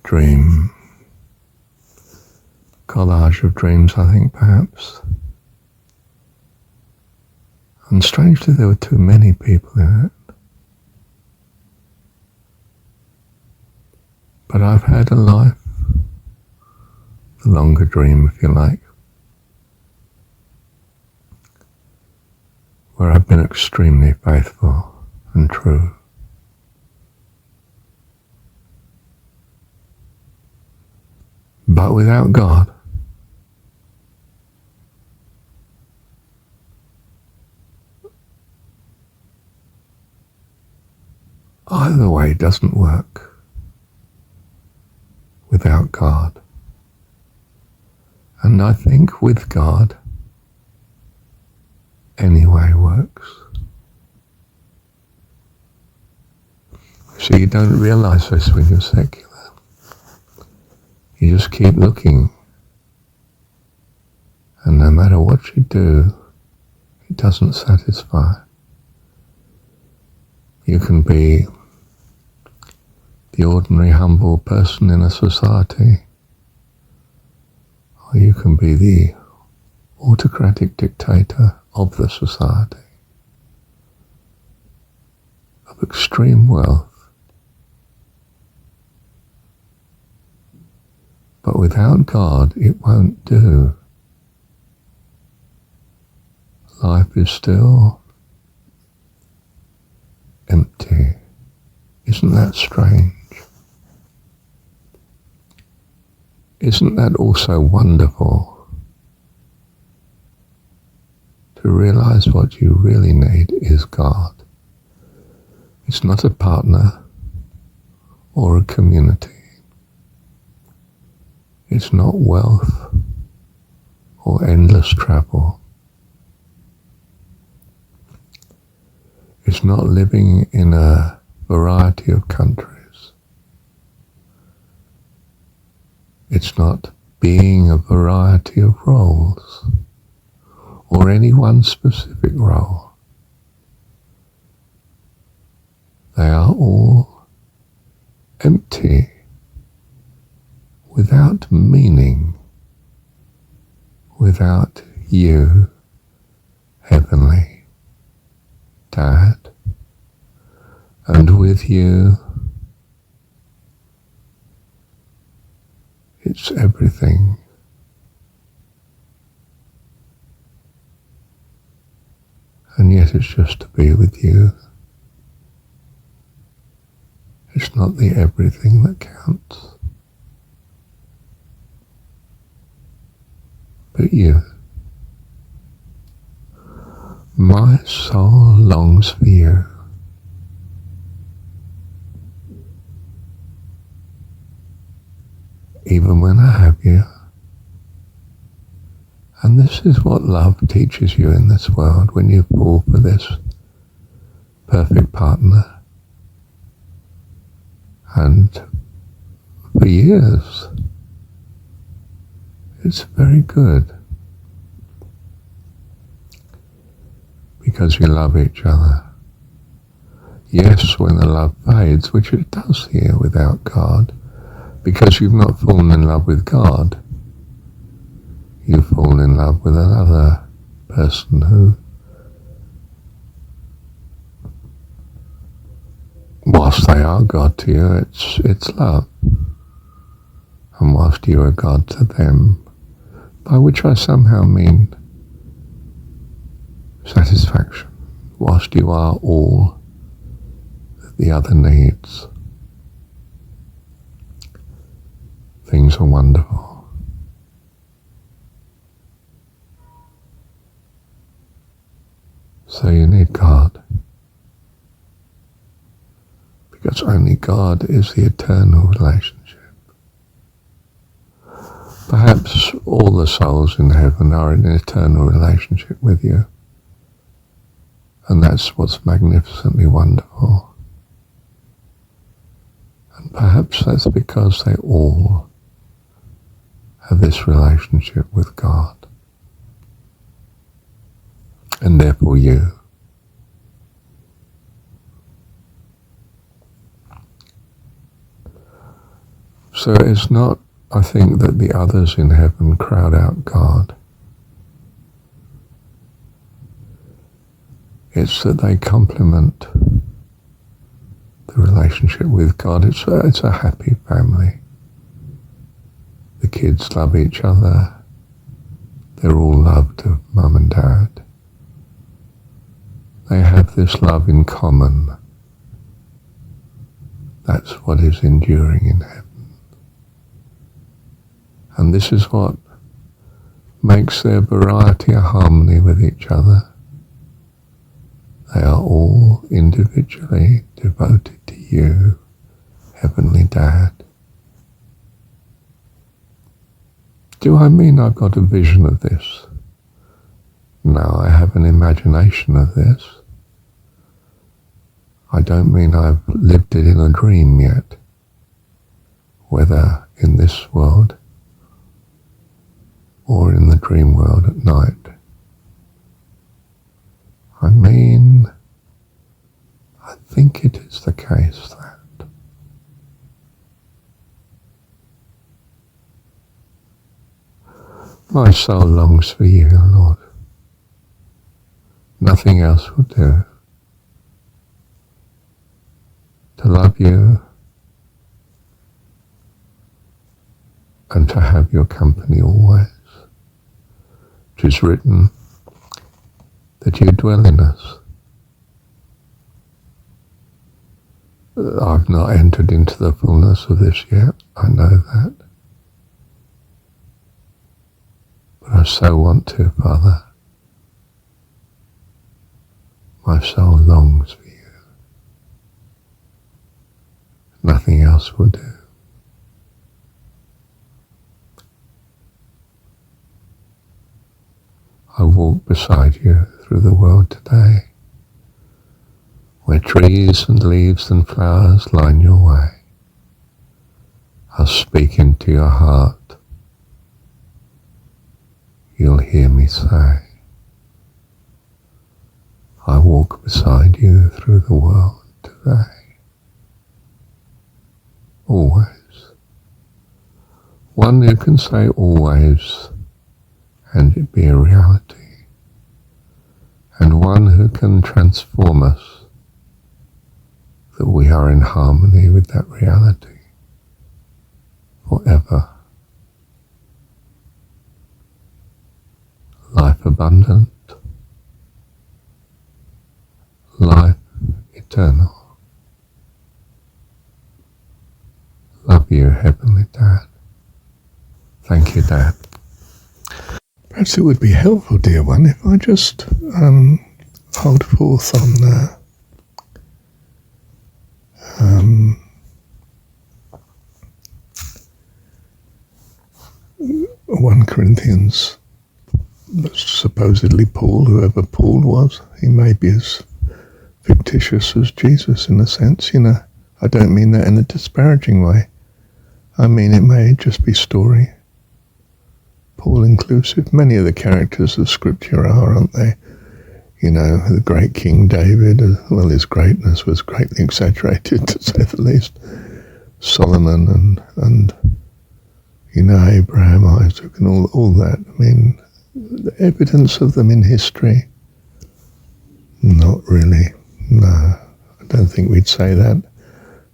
dream collage of dreams, I think, perhaps. And strangely, there were too many people in it. But I've had a life, the longer dream, if you like, where I've been extremely faithful and true. But without God, either way doesn't work. Without God. And I think with God, any way works. So you don't realize this when you're secular. You just keep looking. And no matter what you do, it doesn't satisfy. You can be the ordinary humble person in a society, or you can be the autocratic dictator of the society, of extreme wealth. But without God, it won't do. Life is still empty. Isn't that strange? Isn't that also wonderful? To realize what you really need is God. It's not a partner or a community. It's not wealth or endless travel. It's not living in a variety of countries. It's not being a variety of roles, or any one specific role. They are all empty, without meaning, without you, Heavenly Dad, and with you, it's everything. And yet it's just to be with you. It's not the everything that counts, but you. My soul longs for you. Even when I have you. And this is what love teaches you in this world when you fall for this perfect partner. And for years, it's very good. Because you love each other. Yes, when the love fades, which it does here without God, because you've not fallen in love with God, you fall in love with another person who, whilst they are God to you, it's love. And whilst you are God to them, by which I somehow mean satisfaction, whilst you are all that the other needs, things are wonderful. So you need God, because only God is the eternal relationship. Perhaps all the souls in heaven are in an eternal relationship with you, and that's what's magnificently wonderful. And perhaps that's because they all have this relationship with God. And therefore you. So it's not, I think, that the others in heaven crowd out God. It's that they complement the relationship with God. It's a happy family. The kids love each other. They're all loved of mum and dad. They have this love in common. That's what is enduring in heaven. And this is what makes their variety a harmony with each other. They are all individually devoted to you, Heavenly Dad. Do I mean I've got a vision of this? No, I have an imagination of this. I don't mean I've lived it in a dream yet, whether in this world or in the dream world at night. I mean, I think it is the case that my soul longs for you, Lord. Nothing else will do. To love you and to have your company always. It is written that you dwell in us. I've not entered into the fullness of this yet, I know that. But I so want to, Father. My soul longs for you. Nothing else will do. I walk beside you through the world today, where trees and leaves and flowers line your way. I'll speak into your heart. You'll hear me say, I walk beside you through the world today. Always. One who can say always and it be a reality. And one who can transform us, that we are in harmony with that reality forever. Life abundant, life eternal. Love you, Heavenly Dad. Thank you, Dad. Perhaps it would be helpful, dear one, if I just hold forth on 1 Corinthians, supposedly Paul, whoever Paul was. He may be as fictitious as Jesus in a sense, you know. I don't mean that in a disparaging way. I mean it may just be story. Paul inclusive. Many of the characters of Scripture are, aren't they? You know, the great King David, well, his greatness was greatly exaggerated, to say the least. Solomon and you know, Abraham, Isaac, and all that. I mean, the evidence of them in history, not really. No, I don't think we'd say that.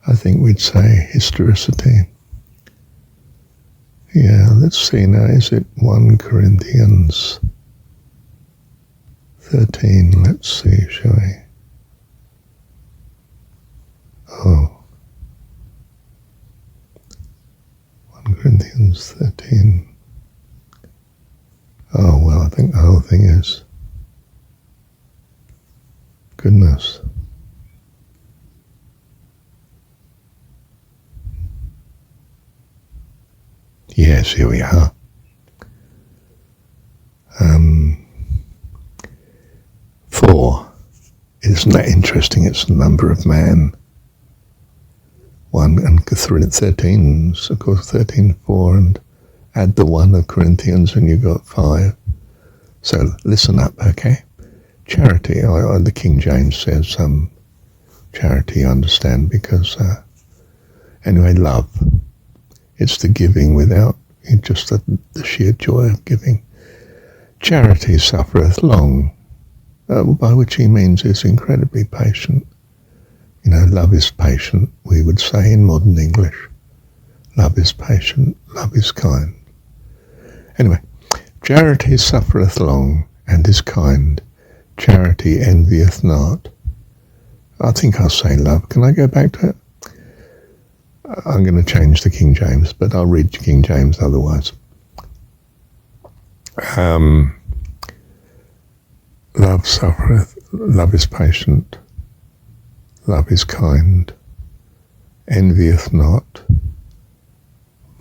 I think we'd say historicity. Yeah, let's see now, is it 1 Corinthians 13? Let's see, shall we? Oh. 1 Corinthians 13. Oh, well, I think the whole thing is goodness. Yes, here we are. 4. Isn't that interesting? It's the number of man. 1 and 13, of course, 13, 4, and add the 1 of Corinthians and you got 5. So listen up, okay? Charity, the King James says charity, I understand, because anyway, love. It's the giving without just the sheer joy of giving. Charity suffereth long, by which he means is incredibly patient. Love is patient, we would say in modern English. Love is patient, love is kind. Anyway, charity suffereth long and is kind. Charity envieth not. I think I'll say love. Can I go back to it? I'm going to change the King James, but I'll read King James otherwise. Love suffereth, love is patient, love is kind, envieth not,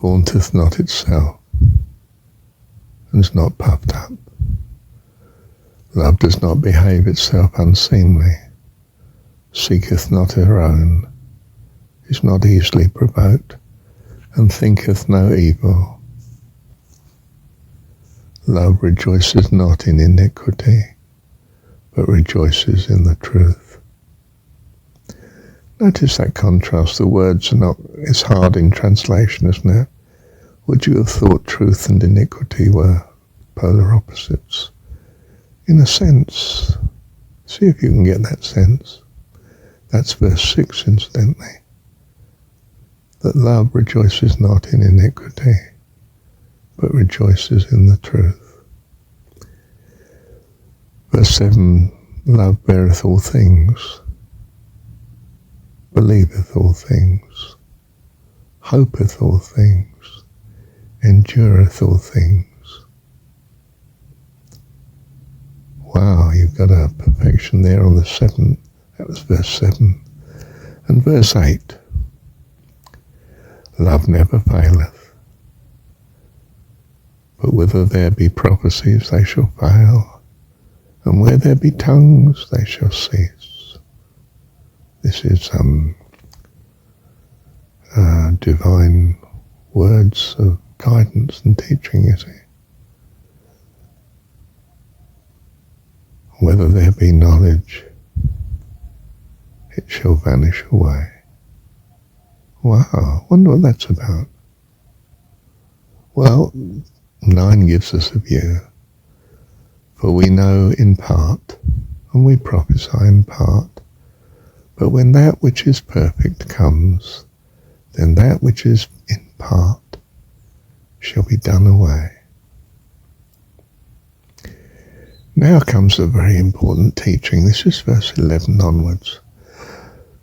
vaunteth not itself, and is not puffed up. Love does not behave itself unseemly, seeketh not her own, is not easily provoked, and thinketh no evil. Love rejoices not in iniquity, but rejoices in the truth. Notice that contrast. The words are not, it's hard in translation, isn't it? Would you have thought truth and iniquity were polar opposites? In a sense. See if you can get that sense. That's verse 6, incidentally. That love rejoices not in iniquity, but rejoices in the truth. Verse 7, love beareth all things, believeth all things, hopeth all things, endureth all things. Wow, you've got a perfection there on the 7th. That was verse 7. And verse 8, love never faileth, but whither there be prophecies they shall fail, and where there be tongues they shall cease. This is divine words of guidance and teaching, you see. Whether there be knowledge, it shall vanish away. Wow, wonder what that's about. Well, 9 gives us a view. For we know in part, and we prophesy in part. But when that which is perfect comes, then that which is in part shall be done away. Now comes a very important teaching. This is verse 11 onwards.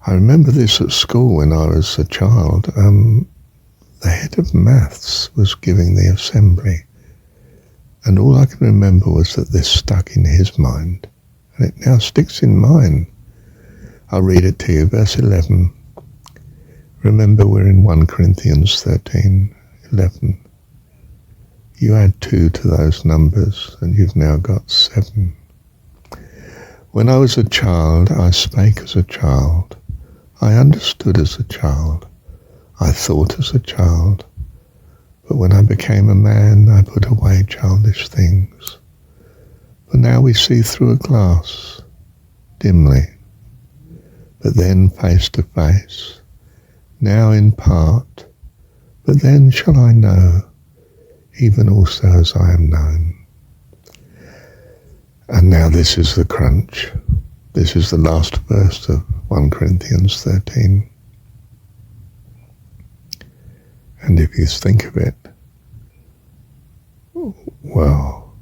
I remember this at school when I was a child. The head of maths was giving the assembly, and all I can remember was that this stuck in his mind, and it now sticks in mine. I'll read it to you, verse 11. Remember, we're in 1 Corinthians 13:11. You add 2 to those numbers, and you've now got 7. When I was a child, I spake as a child. I understood as a child. I thought as a child. But when I became a man, I put away childish things. For now we see through a glass, dimly, but then face to face. Now in part, but then shall I know, even also as I am known. And now this is the crunch. This is the last verse of 1 Corinthians 13. And if you think of it, well,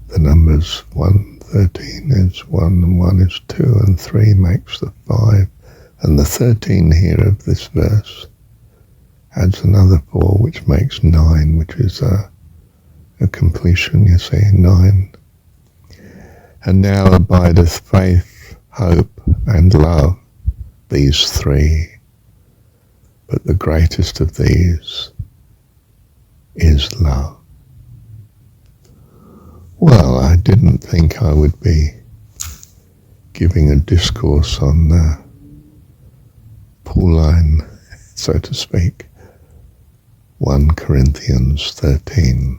the numbers 1, 13 is 1, and 1 is 2, and 3 makes the 5. And the 13 here of this verse adds another 4, which makes 9, which is a completion, you see, 9. And now abideth faith, hope, and love, these 3. But the greatest of these is love. Well, I didn't think I would be giving a discourse on Pauline, so to speak, 1 Corinthians 13.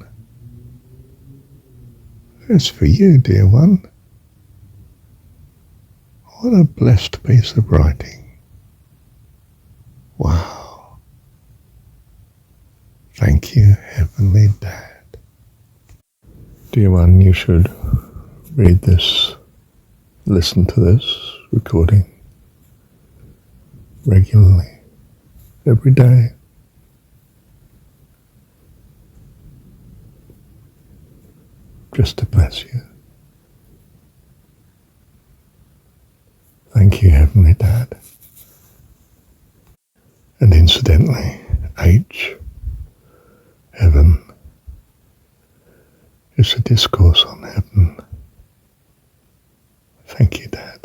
It's for you, dear one. What a blessed piece of writing. Wow. Thank you, Heavenly Dad. Dear one, you should read this, listen to this recording regularly, every day. Just to bless you. Thank you, Heavenly Dad. And incidentally, H, heaven, is a discourse on heaven. Thank you, Dad.